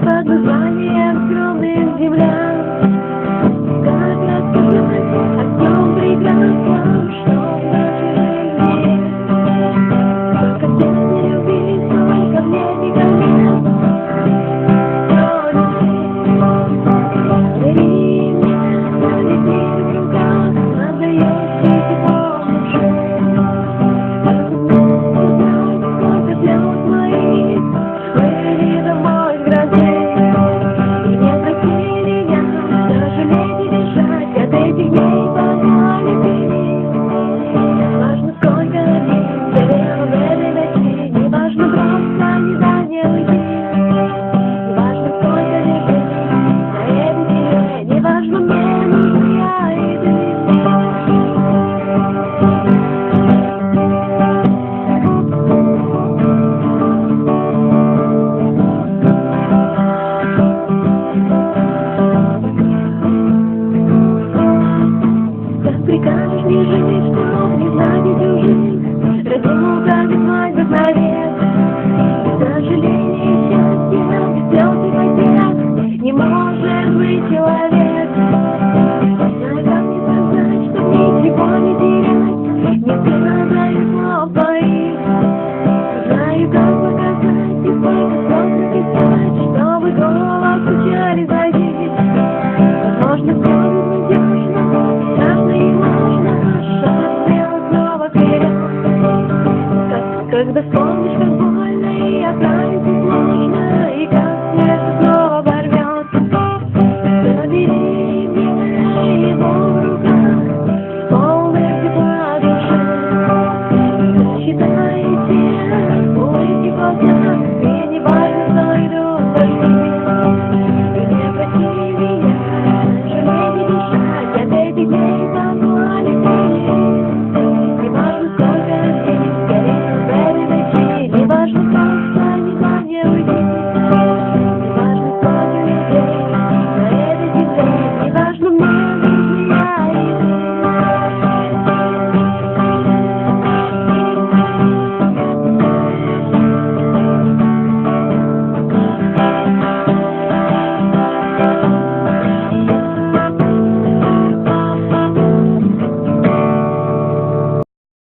Под названием скромных землян, как рассказать о том прекрасном, что в нашей жизни. Сколько песни любили, сколько в небе гонят. Бери меня, полети в руках, отдаешь тепло душе. Сколько слез моих были домой в грозе. Прикажешь мне жить, чтоб не знать чужих, родину угадать свадьбы навек. Без сожаления и счастья, без слез и потерь не может быть человек. Знаю, как не сказать, что ничего не терять, не